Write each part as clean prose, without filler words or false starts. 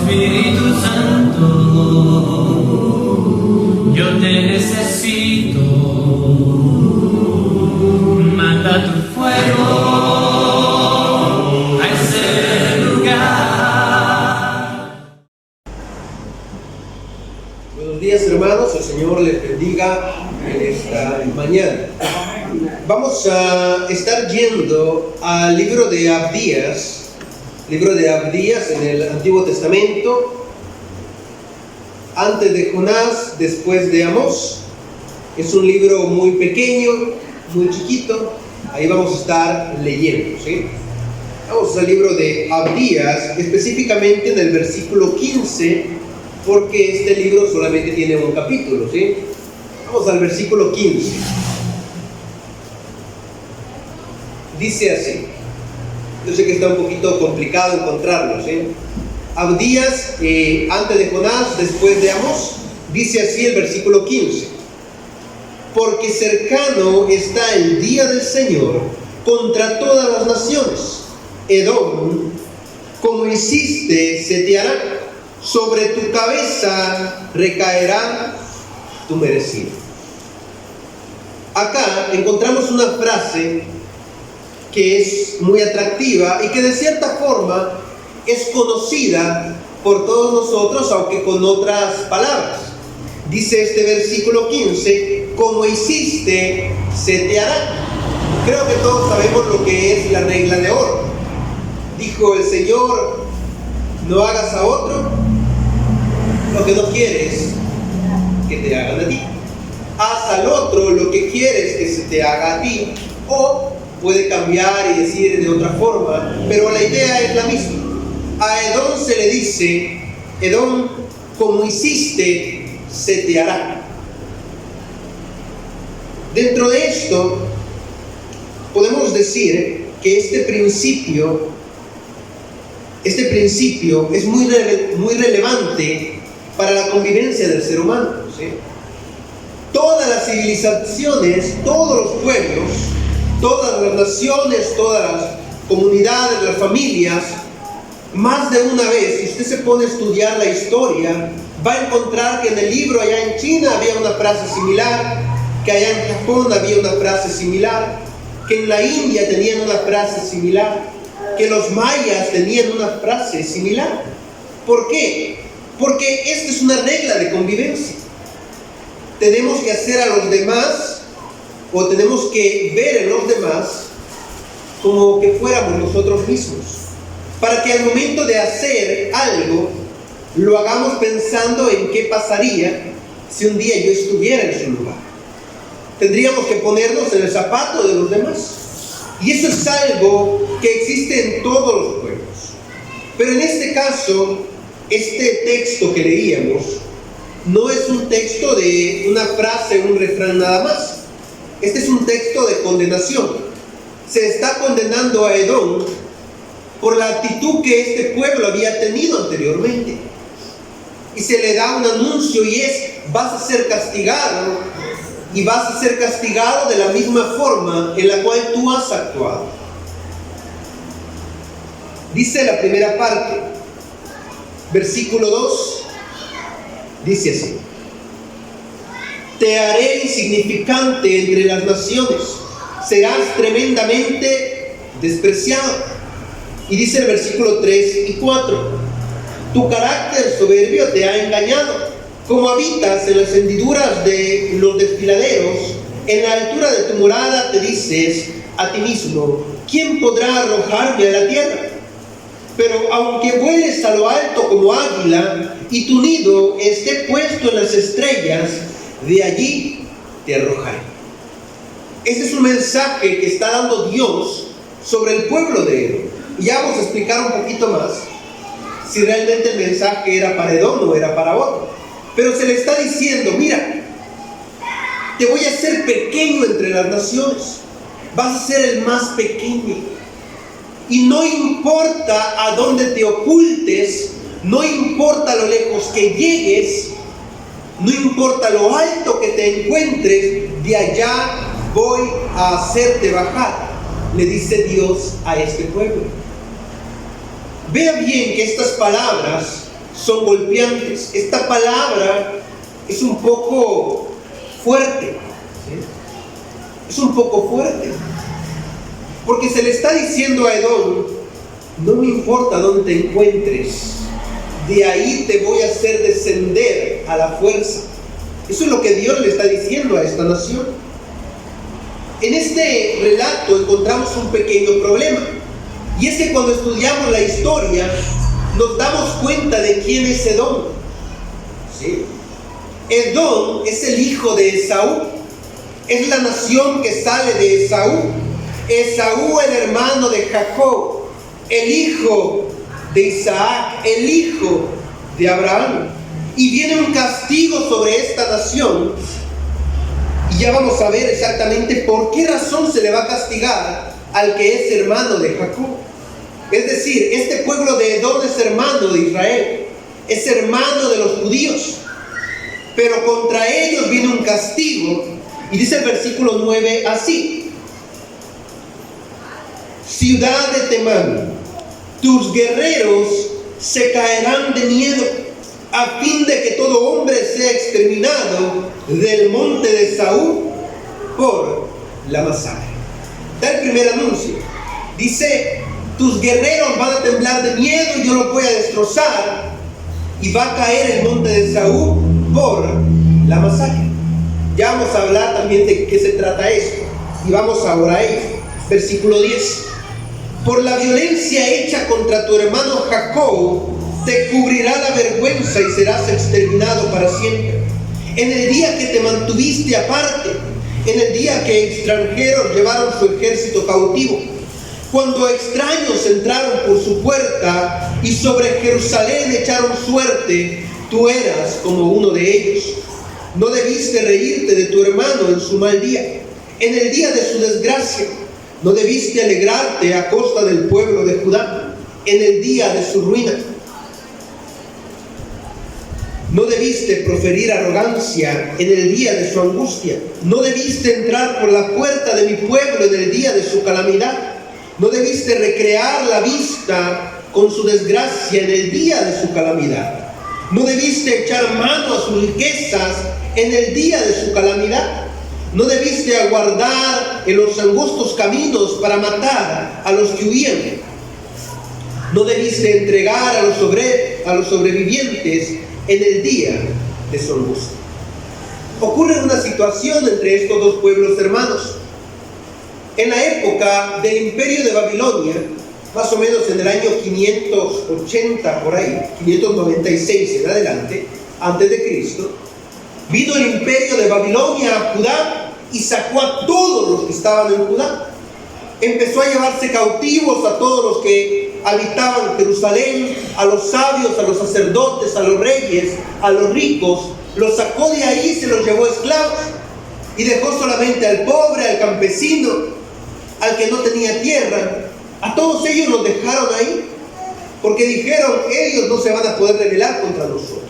Espíritu Santo, yo te necesito. Manda tu fuego a ese lugar. Buenos días, hermanos, el Señor les bendiga en esta mañana. Vamos a estar yendo al libro de Abdías en el Antiguo Testamento, antes de Jonás, después de Amós. Es un libro muy pequeño, muy chiquito. Ahí vamos a estar leyendo, ¿sí? Vamos al libro de Abdías, específicamente en el versículo 15, porque este libro solamente tiene un capítulo, ¿sí? Vamos al versículo 15. Dice así. Yo sé que está un poquito complicado encontrarlo, ¿sí? Abdías, antes de Jonás, después de Amós. Dice así el versículo 15. Porque cercano está el día del Señor contra todas las naciones. Edom, como hiciste, se te hará. Sobre tu cabeza recaerá tu merecido. Acá encontramos una frase que es muy atractiva y que de cierta forma es conocida por todos nosotros, aunque con otras palabras. Dice este versículo 15, como hiciste, se te hará. Creo que todos sabemos lo que es la regla de oro. Dijo el Señor, no hagas a otro lo que no quieres que te hagan a ti. Haz al otro lo que quieres que se te haga a ti. O puede cambiar y decir de otra forma, pero la idea es la misma. A Edom se le dice, Edom, como hiciste, se te hará. Dentro de esto, podemos decir que este principio es muy relevante para la convivencia del ser humano, ¿sí? Todas las civilizaciones, todos los pueblos, todas las naciones, todas las comunidades, las familias, más de una vez, si usted se pone a estudiar la historia, va a encontrar que en el libro allá en China había una frase similar, que allá en Japón había una frase similar, que en la India tenían una frase similar, que los mayas tenían una frase similar. ¿Por qué? Porque esta es una regla de convivencia. Tenemos que hacer a los demás, o tenemos que ver en los demás como que fuéramos nosotros mismos, para que al momento de hacer algo lo hagamos pensando en qué pasaría si un día yo estuviera en su lugar. Tendríamos que ponernos en el zapato de los demás, y eso es algo que existe en todos los pueblos. Pero en este caso, este texto que leíamos no es un texto de una frase, un refrán nada más. Este es un texto de condenación. Se está condenando a Edom por la actitud que este pueblo había tenido anteriormente. Y se le da un anuncio y es, vas a ser castigado, y vas a ser castigado de la misma forma en la cual tú has actuado. Dice la primera parte, versículo 2, dice así: te haré insignificante entre las naciones, serás tremendamente despreciado. Y dice el versículo 3 y 4, tu carácter soberbio te ha engañado, como habitas en las hendiduras de los desfiladeros, en la altura de tu morada te dices a ti mismo, ¿quién podrá arrojarme a la tierra? Pero aunque vueles a lo alto como águila, y tu nido esté puesto en las estrellas, de allí te arrojaré. Este es un mensaje que está dando Dios sobre el pueblo de Edom. Y ya vamos a explicar un poquito más si realmente el mensaje era para Edom o era para otro. Pero se le está diciendo, mira, te voy a hacer pequeño entre las naciones. Vas a ser el más pequeño. Y no importa a dónde te ocultes, no importa lo lejos que llegues, no importa lo alto que te encuentres, de allá voy a hacerte bajar, le dice Dios a este pueblo. Vea bien que estas palabras son golpeantes. Esta palabra es un poco fuerte, ¿sí? Es un poco fuerte, porque se le está diciendo a Edom: no me importa dónde te encuentres, de ahí te voy a hacer descender a la fuerza. Eso es lo que Dios le está diciendo a esta nación. En este relato encontramos un pequeño problema, y es que cuando estudiamos la historia nos damos cuenta de quién es Edom, ¿sí? Edom es el hijo de Esaú, es la nación que sale de Esaú. Esaú, el hermano de Jacob, el hijo de Isaac, el hijo de Abraham. Y viene un castigo sobre esta nación, y ya vamos a ver exactamente por qué razón se le va a castigar al que es hermano de Jacob. Es decir, este pueblo de Edom es hermano de Israel, es hermano de los judíos, pero contra ellos viene un castigo. Y dice el versículo 9 así: ciudad de Temán, tus guerreros se caerán de miedo, a fin de que todo hombre sea exterminado del monte de Saúl por la masacre. Da el primer anuncio. Dice: tus guerreros van a temblar de miedo y yo los voy a destrozar, y va a caer el monte de Saúl por la masacre. Ya vamos a hablar también de qué se trata esto, y vamos ahora a ello. Versículo 10: por la violencia hecha contra tu hermano Jacob te cubrirá la vergüenza y serás exterminado para siempre. En el día que te mantuviste aparte, en el día que extranjeros llevaron su ejército cautivo, cuando extraños entraron por su puerta y sobre Jerusalén echaron suerte, tú eras como uno de ellos. No debiste reírte de tu hermano en su mal día, en el día de su desgracia. No debiste alegrarte a costa del pueblo de Judá, en el día de su ruina. No debiste proferir arrogancia en el día de su angustia. No debiste entrar por la puerta de mi pueblo en el día de su calamidad. No debiste recrear la vista con su desgracia en el día de su calamidad. No debiste echar mano a sus riquezas en el día de su calamidad. No debiste aguardar en los angostos caminos para matar a los que huían. No debiste entregar a los sobrevivientes en el día de su angustia. Ocurre una situación entre estos dos pueblos hermanos. En la época del imperio de Babilonia, más o menos en el año 580 por ahí, 596 en adelante, antes de Cristo, vino el imperio de Babilonia a Judá y sacó a todos los que estaban en Judá. Empezó a llevarse cautivos a todos los que habitaban Jerusalén, a los sabios, a los sacerdotes, a los reyes, a los ricos. Los sacó de ahí y se los llevó esclavos, y dejó solamente al pobre, al campesino, al que no tenía tierra. A todos ellos los dejaron ahí, porque dijeron: ellos no se van a poder rebelar contra nosotros.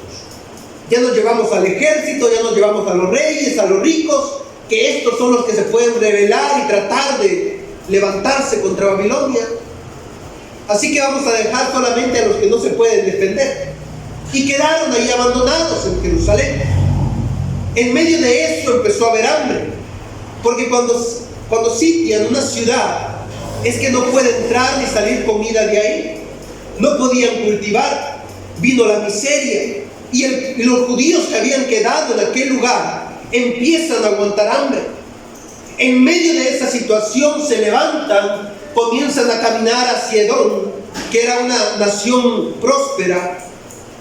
Ya nos llevamos al ejército, ya nos llevamos a los reyes, a los ricos, que estos son los que se pueden rebelar y tratar de levantarse contra Babilonia. Así que vamos a dejar solamente a los que no se pueden defender. Y quedaron ahí abandonados en Jerusalén. En medio de eso empezó a haber hambre, porque cuando sitian una ciudad, es que no puede entrar ni salir comida de ahí. No podían cultivar. Vino la miseria, y los judíos que habían quedado en aquel lugar empiezan a aguantar hambre. En medio de esa situación se levantan, comienzan a caminar hacia Edom, que era una nación próspera,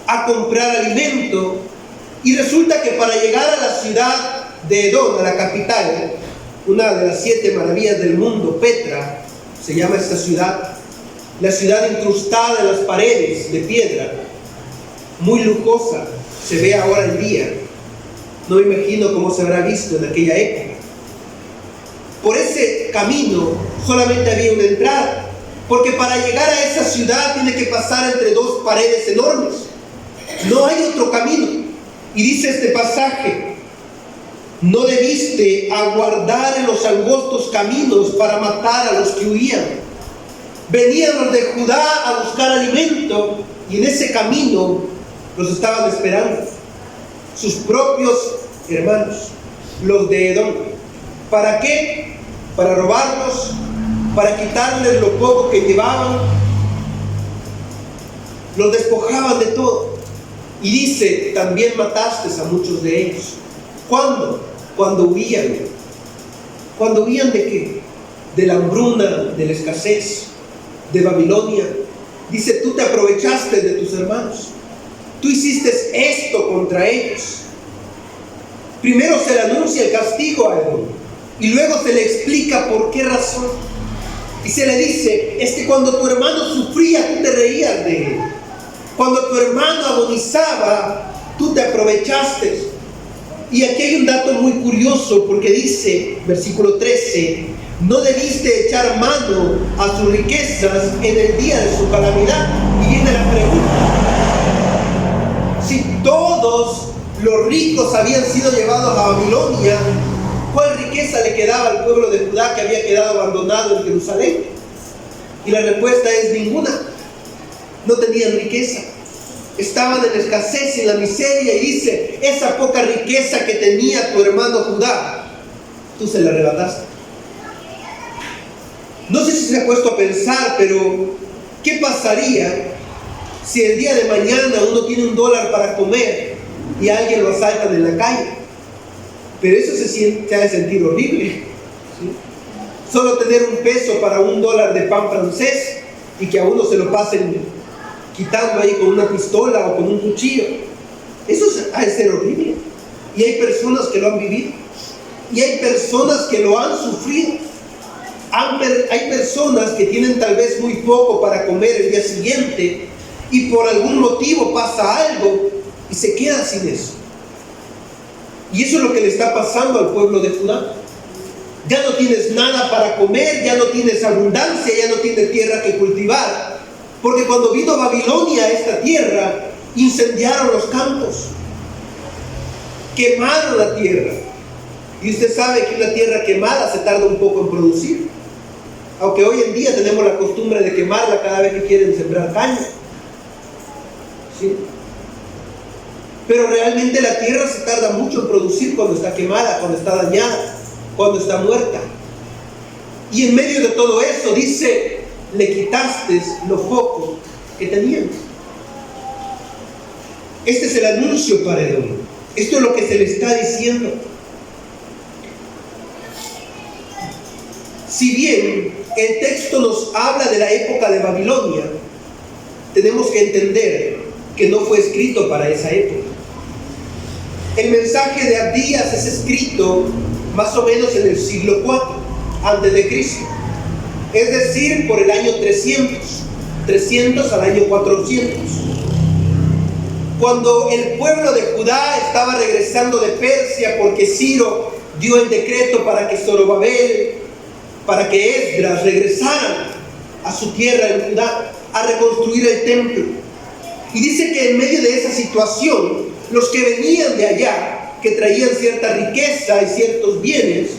a comprar alimento. Y resulta que para llegar a la ciudad de Edom, a la capital, una de las 7 maravillas del mundo, Petra, se llama esta ciudad, la ciudad incrustada en las paredes de piedra, muy lujosa, se ve ahora en día. No me imagino cómo se habrá visto en aquella época. Por ese camino solamente había una entrada, porque para llegar a esa ciudad tiene que pasar entre 2 paredes enormes. No hay otro camino. Y dice este pasaje: no debiste aguardar en los angostos caminos para matar a los que huían. Venían los de Judá a buscar alimento, y en ese camino los estaban esperando. Sus propios hermanos, los de Edom. ¿Para qué? Para robarlos, para quitarles lo poco que llevaban. Los despojaban de todo. Y dice, también mataste a muchos de ellos. ¿Cuándo? Cuando huían. ¿Cuando huían de qué? De la hambruna, de la escasez, de Babilonia. Dice, tú te aprovechaste de tus hermanos. Tú hiciste esto contra ellos. Primero se le anuncia el castigo a Edom y luego se le explica por qué razón. Y se le dice, es que cuando tu hermano sufría, tú te reías de él. Cuando tu hermano agonizaba, tú te aprovechaste. Y aquí hay un dato muy curioso, porque dice, versículo 13, no debiste echar mano a sus riquezas en el día de su calamidad. Y viene la pregunta, si todos los ricos habían sido llevados a Babilonia, ¿cuál riqueza le quedaba al pueblo de Judá que había quedado abandonado en Jerusalén? Y la respuesta es ninguna. No tenían riqueza. Estaban en escasez, en la miseria, y dice, esa poca riqueza que tenía tu hermano Judá, tú se la arrebataste. No sé si se ha puesto a pensar, pero ¿qué pasaría si el día de mañana uno tiene $1 para comer y alguien lo asaltan en la calle? Pero eso se ha de sentir horrible, ¿sí? Solo tener un peso para $1 de pan francés y que a uno se lo pasen quitando ahí con una pistola o con un cuchillo. Eso ha de ser horrible. Y hay personas que lo han vivido. Y hay personas que lo han sufrido. Hay personas que tienen tal vez muy poco para comer el día siguiente y por algún motivo pasa algo y se quedan sin eso. Y eso es lo que le está pasando al pueblo de Judá. Ya no tienes nada para comer, ya no tienes abundancia, ya no tienes tierra que cultivar. Porque cuando vino Babilonia a esta tierra, incendiaron los campos, quemaron la tierra. Y usted sabe que una tierra quemada se tarda un poco en producir. Aunque hoy en día tenemos la costumbre de quemarla cada vez que quieren sembrar caña, ¿sí? Pero realmente la tierra se tarda mucho en producir cuando está quemada, cuando está dañada, cuando está muerta. Y en medio de todo eso dice, le quitaste lo poco que tenían. Este es el anuncio para Edom. Esto es lo que se le está diciendo. Si bien el texto nos habla de la época de Babilonia, tenemos que entender que no fue escrito para esa época. El mensaje de Abdías es escrito más o menos en el siglo IV antes de Cristo, es decir, por el año 300 al año 400, cuando el pueblo de Judá estaba regresando de Persia, porque Ciro dio el decreto para que Zorobabel, para que Esdras regresaran a su tierra en Judá a reconstruir el templo. Y dice que en medio de esa situación, los que venían de allá, que traían cierta riqueza y ciertos bienes,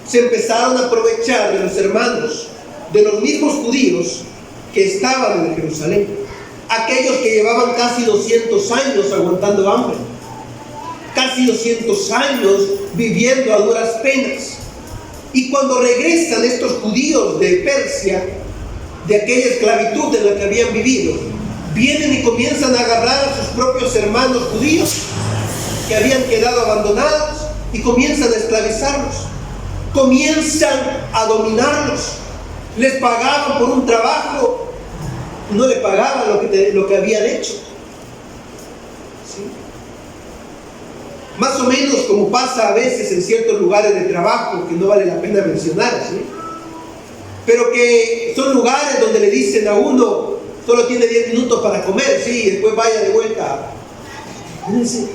se empezaron a aprovechar de los hermanos, de los mismos judíos que estaban en Jerusalén, aquellos que llevaban casi 200 años aguantando hambre, casi 200 años viviendo a duras penas. Y cuando regresan estos judíos de Persia, de aquella esclavitud en la que habían vivido, vienen y comienzan a agarrar a sus propios hermanos judíos que habían quedado abandonados y comienzan a esclavizarlos, comienzan a dominarlos. Les pagaban por un trabajo, no le pagaban lo que habían hecho, ¿sí? Más o menos como pasa a veces en ciertos lugares de trabajo que no vale la pena mencionar, ¿sí? Pero que son lugares donde le dicen a uno, solo tiene 10 minutos para comer, sí, y después vaya de vuelta. Fíjense,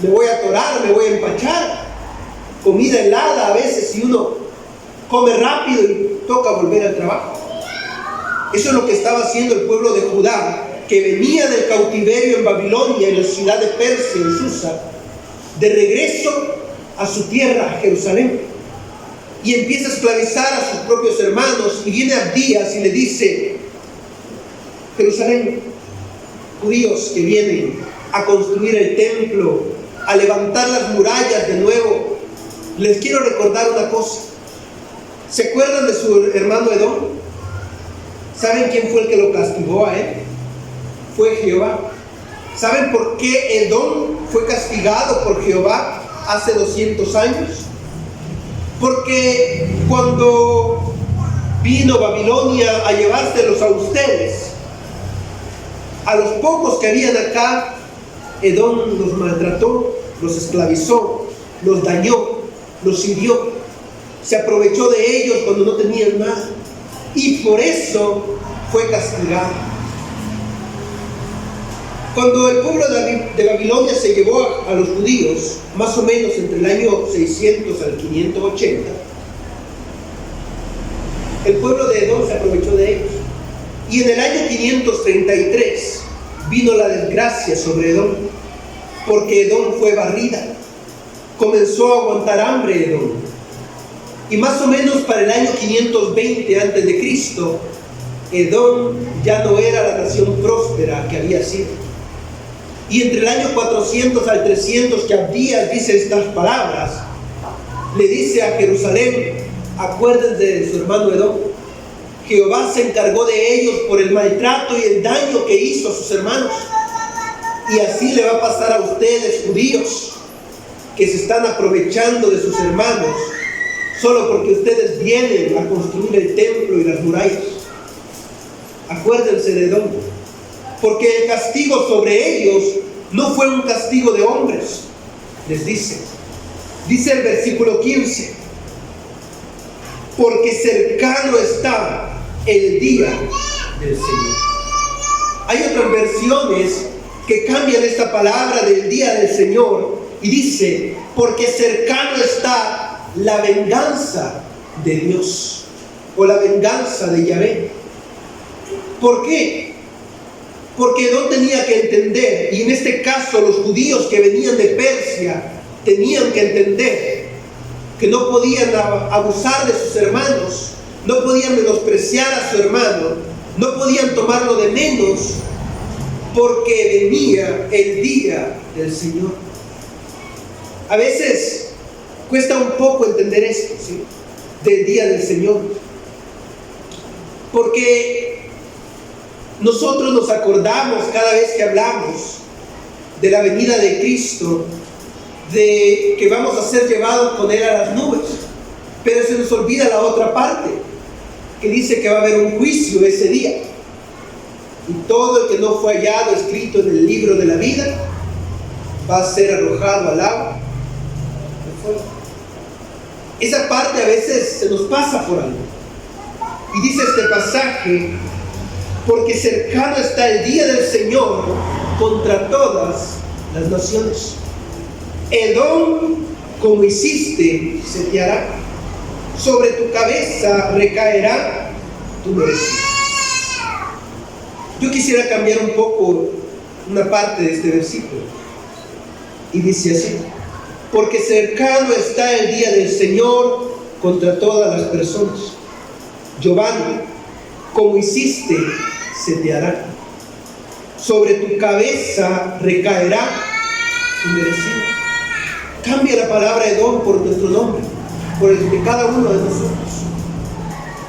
me voy a atorar, me voy a empachar. Comida helada a veces, y uno come rápido y toca volver al trabajo. Eso es lo que estaba haciendo el pueblo de Judá, que venía del cautiverio en Babilonia, en la ciudad de Persia, en Susa, de regreso a su tierra, Jerusalén, y empieza a esclavizar a sus propios hermanos. Y viene Abdías y le dice: Jerusalén, judíos que vienen a construir el templo, a levantar las murallas de nuevo, les quiero recordar una cosa. ¿Se acuerdan de su hermano Edom? ¿Saben quién fue el que lo castigó a él? Fue Jehová. ¿Saben por qué Edom fue castigado por Jehová hace 200 años? Porque cuando vino Babilonia a llevárselos a ustedes, a los pocos que habían acá, Edom los maltrató, los esclavizó, los dañó, los hirió, se aprovechó de ellos cuando no tenían nada, y por eso fue castigado. Cuando el pueblo de Babilonia se llevó a los judíos, más o menos entre el año 600 al 580, el pueblo de Edom se aprovechó de ellos. Y en el año 533 vino la desgracia sobre Edom, porque Edom fue barrida. Comenzó a aguantar hambre Edom. Y más o menos para el año 520 a.C., Edom ya no era la nación próspera que había sido. Y entre el año 400 al 300 que Abdías dice estas palabras, le dice a Jerusalén: acuérdense de su hermano Edom. Jehová se encargó de ellos por el maltrato y el daño que hizo a sus hermanos. Y así le va a pasar a ustedes, judíos, que se están aprovechando de sus hermanos, solo porque ustedes vienen a construir el templo y las murallas. Acuérdense de Edom, porque el castigo sobre ellos no fue un castigo de hombres, les dice. Dice el versículo 15: porque cercano está el día del Señor. Hay otras versiones que cambian esta palabra del día del Señor y dice: porque cercano está la venganza de Dios, o la venganza de Yahvé. ¿Por qué? Porque Edom tenía que entender, y en este caso los judíos que venían de Persia tenían que entender, que no podían abusar de sus hermanos, no podían menospreciar a su hermano, no podían tomarlo de menos, porque venía el día del Señor. A veces cuesta un poco entender esto, ¿sí?, del día del Señor, porque nosotros nos acordamos cada vez que hablamos de la venida de Cristo, de que vamos a ser llevados con Él a las nubes, pero se nos olvida la otra parte, que dice que va a haber un juicio ese día, y todo el que no fue hallado escrito en el libro de la vida va a ser arrojado al agua de fuego. Esa parte a veces se nos pasa por algo, y dice este pasaje: porque cercano está el día del Señor contra todas las naciones. Edom, como hiciste, se te hará. Sobre tu cabeza recaerá tu merecido. Yo quisiera cambiar un poco una parte de este versículo. Y dice así: porque cercano está el día del Señor contra todas las personas. Giovanni, como hiciste, se te hará. Sobre tu cabeza recaerá tu merecido. Cambia la palabra Edom por nuestro nombre, por el de cada uno de nosotros.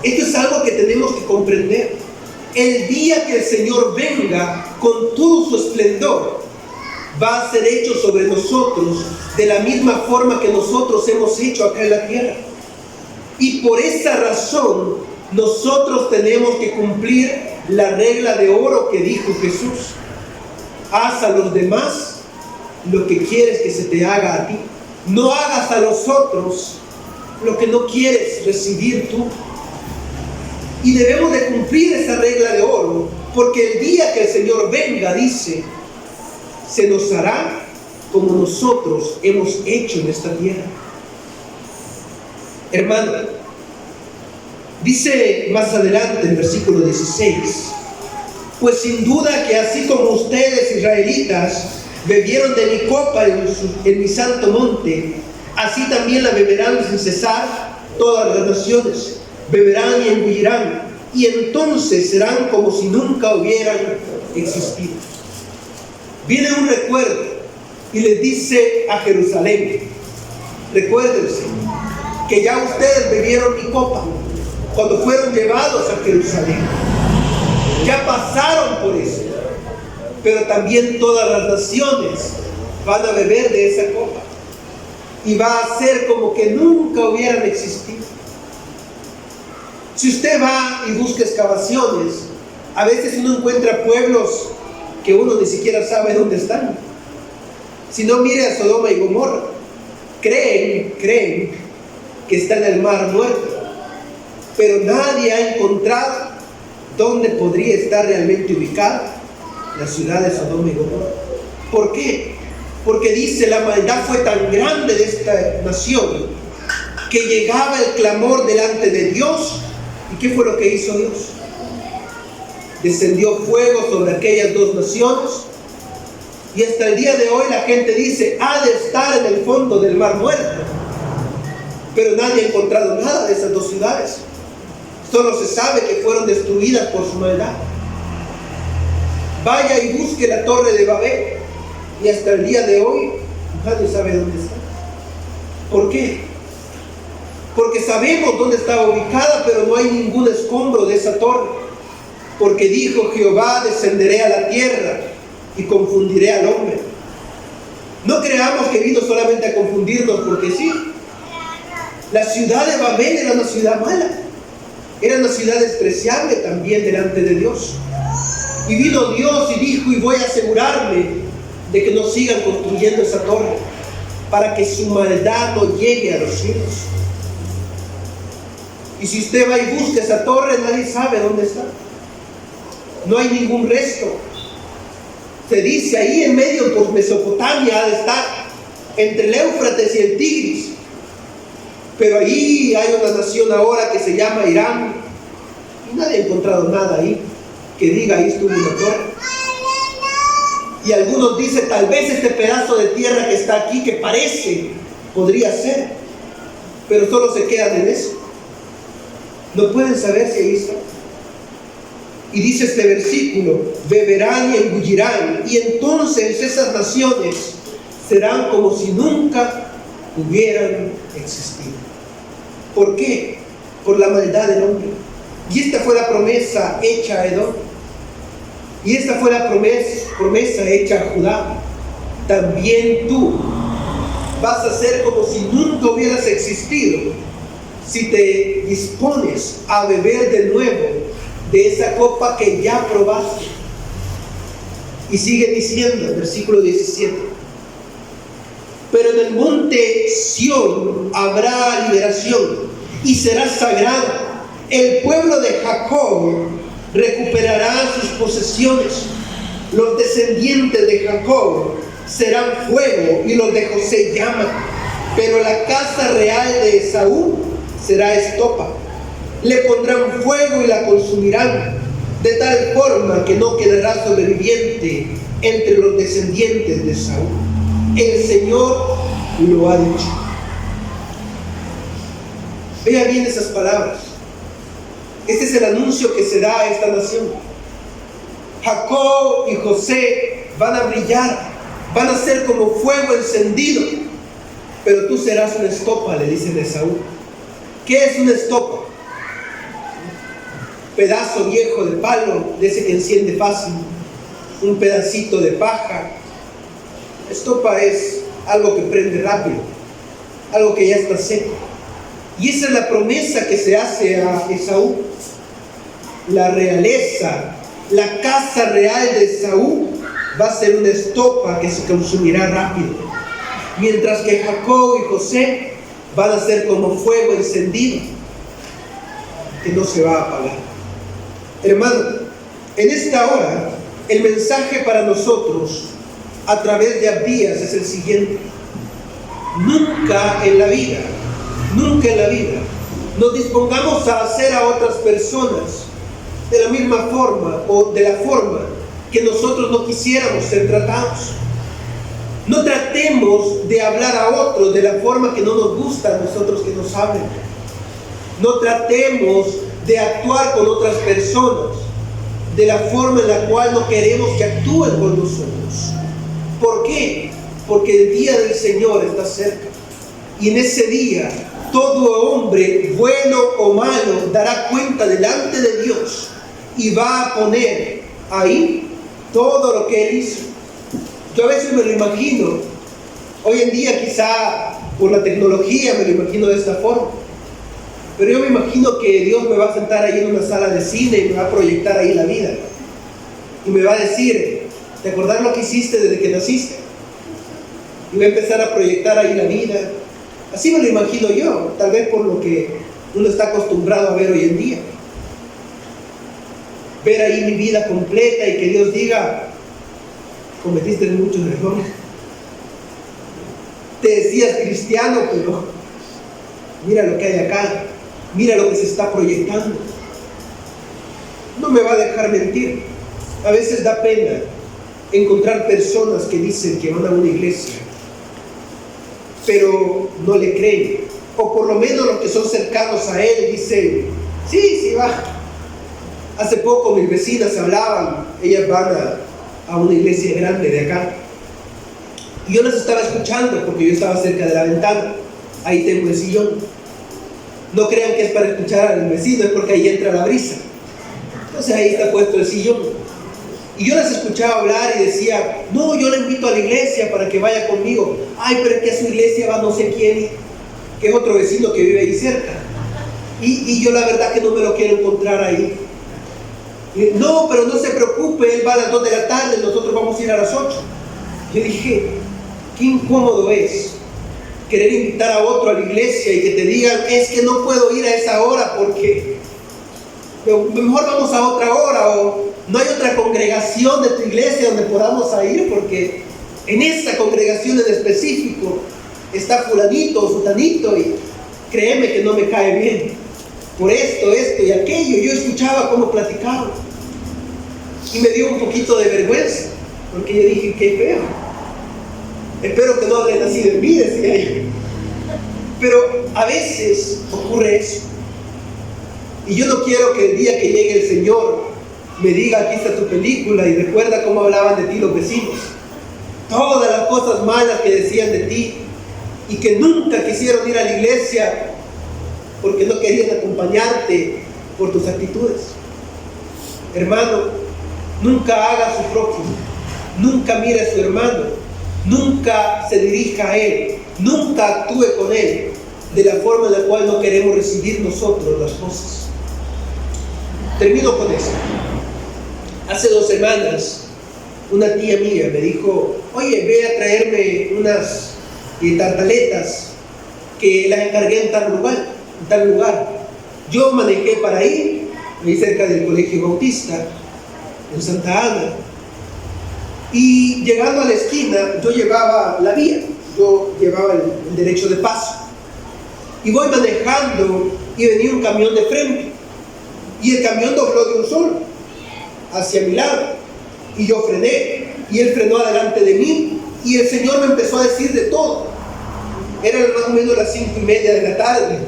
Esto es algo que tenemos que comprender. El día que el Señor venga con todo su esplendor, va a ser hecho sobre nosotros de la misma forma que nosotros hemos hecho acá en la tierra. Y por esa razón nosotros tenemos que cumplir la regla de oro que dijo Jesús: haz a los demás lo que quieres que se te haga a ti. No hagas a los otros lo que no quieres recibir tú. Y debemos de cumplir esa regla de oro, porque el día que el Señor venga, dice, se nos hará como nosotros hemos hecho en esta tierra. Hermano, dice más adelante en versículo 16: pues sin duda que así como ustedes, israelitas, bebieron de mi copa en mi santo monte, así también la beberán sin cesar todas las naciones. Beberán y engullirán, y entonces serán como si nunca hubieran existido. viene un recuerdo y les dice a Jerusalén: recuérdense que ya ustedes bebieron mi copa cuando fueron llevados a Jerusalén. Ya pasaron por eso, pero también todas las naciones van a beber de esa copa y va a ser como que nunca hubieran existido. Si usted va y busca excavaciones, a veces uno encuentra pueblos que uno ni siquiera sabe dónde están. Si no, mire a Sodoma y Gomorra. Creen que está en el mar muerto, pero nadie ha encontrado dónde podría estar realmente ubicada la ciudad de Sodoma y Gomorra. ¿Por qué? Porque dice, la maldad fue tan grande de esta nación que llegaba el clamor delante de Dios. ¿Y qué fue lo que hizo Dios? Descendió fuego sobre aquellas dos naciones, y hasta el día de hoy la gente dice: ha de estar en el fondo del mar muerto. Pero nadie ha encontrado nada de esas dos ciudades. Solo se sabe que fueron destruidas por su maldad. Vaya y busque la torre de Babel, y hasta el día de hoy nadie sabe dónde está. ¿Por qué? Porque sabemos dónde estaba ubicada, pero no hay ningún escombro de esa torre. Porque dijo Jehová: descenderé a la tierra y confundiré al hombre. No creamos que vino solamente a confundirnos porque sí. La ciudad de Babel era una ciudad mala, era una ciudad despreciable también delante de Dios. Y vino Dios y dijo: y voy a asegurarme de que no sigan construyendo esa torre, para que su maldad no llegue a los cielos. Y si usted va y busca esa torre, nadie sabe dónde está. No hay ningún resto. Se dice ahí en medio, por Mesopotamia ha de estar, entre el Éufrates y el Tigris. Pero ahí hay una nación ahora que se llama Irán, y nadie ha encontrado nada ahí que diga: ahí estuvo una torre. Y algunos dicen: tal vez este pedazo de tierra que está aquí, que parece, podría ser, pero solo se quedan en eso. No pueden saber si ahí está. Y dice este versículo: beberán y engullirán, y entonces esas naciones serán como si nunca hubieran existido. ¿Por qué? Por la maldad del hombre. Y esta fue la promesa hecha a Edom. Y esta fue la promesa hecha a Judá. También tú vas a ser como si nunca hubieras existido, si te dispones a beber de nuevo de esa copa que ya probaste. Y sigue diciendo el versículo 17: pero en el monte Sión habrá liberación y será sagrado. El pueblo de Jacob recuperará sus posesiones. Los descendientes de Jacob serán fuego y los de José llama. Pero la casa real de Esaú será estopa. Le pondrán fuego y la consumirán, de tal forma que no quedará sobreviviente entre los descendientes de Esaú. El Señor lo ha dicho. Vea bien esas palabras. Este es el anuncio que se da a esta nación. Jacob y José van a brillar, van a ser como fuego encendido, pero tú serás una estopa, le dicen a Esaú. ¿Qué es una estopa? Pedazo viejo de palo, de ese que enciende fácil, un pedacito de paja. Estopa es algo que prende rápido, algo que ya está seco. Y esa es la promesa que se hace a Esaú. La realeza, la casa real de Esaú va a ser una estopa que se consumirá rápido, mientras que Jacob y José van a ser como fuego encendido que no se va a apagar. Hermano, en esta hora el mensaje para nosotros a través de Abdías es el siguiente: nunca en la vida nos dispongamos a hacer a otras personas de la misma forma o de la forma que nosotros no quisiéramos ser tratados. No tratemos de hablar a otros de la forma que no nos gusta a nosotros que nos hablen. No tratemos de actuar con otras personas de la forma en la cual no queremos que actúen con nosotros. ¿Por qué? Porque el día del Señor está cerca. Y en ese día, todo hombre, bueno o malo, dará cuenta delante de Dios y va a poner ahí todo lo que él hizo. Yo a veces me lo imagino, hoy en día quizá por la tecnología me lo imagino de esta forma, pero yo me imagino que Dios me va a sentar ahí en una sala de cine y me va a proyectar ahí la vida. Y me va a decir, ¿te acordás lo que hiciste desde que naciste? Y va a empezar a proyectar ahí la vida. Así me lo imagino yo, tal vez por lo que uno está acostumbrado a ver hoy en día. Ver ahí mi vida completa y que Dios diga, cometiste muchos errores. Te decías cristiano, pero mira lo que hay acá, mira lo que se está proyectando. No me va a dejar mentir. A veces da pena encontrar personas que dicen que van a una iglesia, pero no le creen. O por lo menos los que son cercanos a él dicen, sí, va. Hace poco mis vecinas hablaban, ellas van a una iglesia grande de acá. Y yo las estaba escuchando porque yo estaba cerca de la ventana. Ahí tengo el sillón. No crean que es para escuchar al vecino, es porque ahí entra la brisa. Entonces ahí está puesto el sillón. Y yo las escuchaba hablar y decía, no, yo la invito a la iglesia para que vaya conmigo. Ay, pero es que a su iglesia va no sé quién, que es otro vecino que vive ahí cerca. Y yo la verdad que no me lo quiero encontrar ahí. No, pero no se preocupe, él va a las 2 de la tarde, nosotros vamos a ir a las 8. Yo dije, qué incómodo es querer invitar a otro a la iglesia y que te digan, es que no puedo ir a esa hora porque mejor vamos a otra hora, o no hay otra congregación de tu iglesia donde podamos ir porque en esa congregación en específico está fulanito o sutanito y créeme que no me cae bien por esto y aquello. Yo escuchaba cómo platicaban y me dio un poquito de vergüenza porque yo dije, qué feo, espero que no hablen así de mí, decía yo. Pero a veces ocurre eso y yo no quiero que el día que llegue el Señor me diga, aquí está tu película y recuerda cómo hablaban de ti los vecinos, todas las cosas malas que decían de ti y que nunca quisieron ir a la iglesia porque no querían acompañarte por tus actitudes. Hermano, nunca haga a su prójimo, nunca mire a su hermano, nunca se dirija a él, nunca actúe con él de la forma en la cual no queremos recibir nosotros las cosas. Termino con eso. Hace 2 semanas una tía mía me dijo, oye, ve a traerme unas tartaletas que las encargué en tal lugar. Yo manejé para ir, ahí cerca del Colegio Bautista, en Santa Ana, y llegando a la esquina, yo llevaba la vía, yo llevaba el derecho de paso, y voy manejando y venía un camión de frente, y el camión dobló de un solo hacia mi lado, y yo frené, y él frenó adelante de mí, y el Señor me empezó a decir de todo. Eran más o menos las 5:30 de la tarde,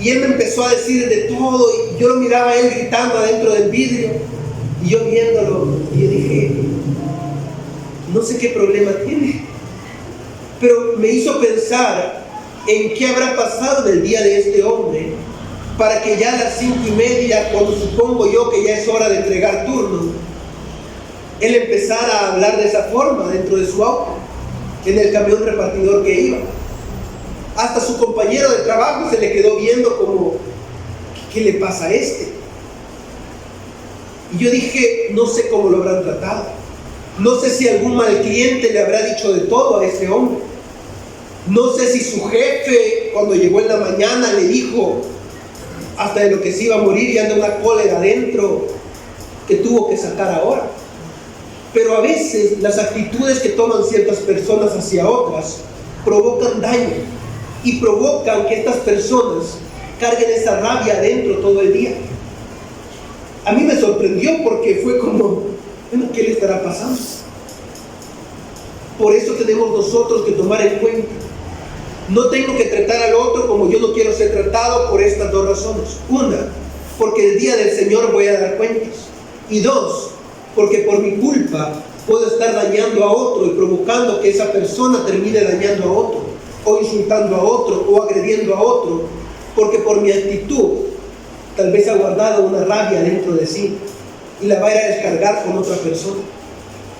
y él me empezó a decir de todo, y yo lo miraba a él gritando adentro del vidrio, y yo viéndolo, y yo dije, no sé qué problema tiene, pero me hizo pensar en qué habrá pasado en el día de este hombre, para que ya a las 5:30, cuando supongo yo que ya es hora de entregar turno, él empezara a hablar de esa forma dentro de su auto, en el camión repartidor que iba. Hasta su compañero de trabajo se le quedó viendo como, ¿qué le pasa a este? Y yo dije, no sé cómo lo habrán tratado, no sé si algún mal cliente le habrá dicho de todo a ese hombre, no sé si su jefe cuando llegó en la mañana le dijo hasta de lo que se iba a morir y anda una cólera adentro que tuvo que sacar ahora. Pero a veces las actitudes que toman ciertas personas hacia otras provocan daño y provocan que estas personas carguen esa rabia adentro todo el día. A mí me sorprendió porque fue como, bueno, ¿qué le estará pasando? Por eso tenemos nosotros que tomar en cuenta. No tengo que tratar al otro como yo no quiero ser tratado por estas 2 razones. 1, porque el día del Señor voy a dar cuentas. Y 2, porque por mi culpa puedo estar dañando a otro y provocando que esa persona termine dañando a otro, o insultando a otro, o agrediendo a otro, porque por mi actitud tal vez ha guardado una rabia dentro de sí y la va a ir a descargar con otra persona.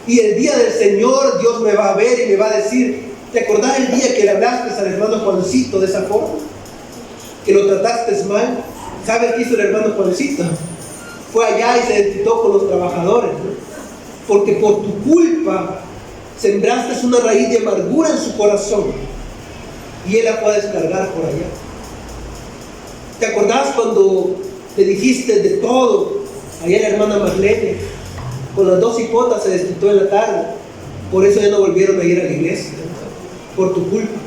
Y el día del Señor Dios me va a ver y me va a decir: ¿te acordás el día que le hablaste al hermano Juancito de esa forma? Que lo trataste mal. ¿Sabes qué hizo el hermano Juancito? Fue allá y se desquitó con los trabajadores, ¿no? Porque por tu culpa sembraste una raíz de amargura en su corazón y él la fue a descargar por allá. ¿Te acordás cuando le dijiste de todo allá a la hermana Marlene? Con las 2 hipotas se desquitó en la tarde, por eso ya no volvieron a ir a la iglesia, por tu culpa.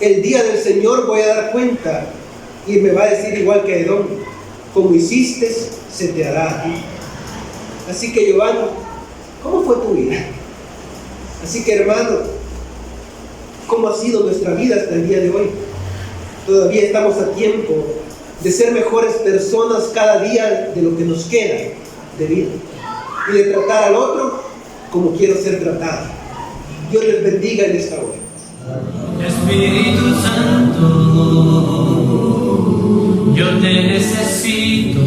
El día del Señor voy a dar cuenta y me va a decir igual que Edom: como hiciste, se te hará a ti. Así que, Giovanni, ¿cómo fue tu vida? Así que, hermano, ¿cómo ha sido nuestra vida hasta el día de hoy? Todavía estamos a tiempo de ser mejores personas cada día de lo que nos queda de vida, y de tratar al otro como quiero ser tratado. Dios les bendiga en esta hora. Espíritu Santo, yo te necesito.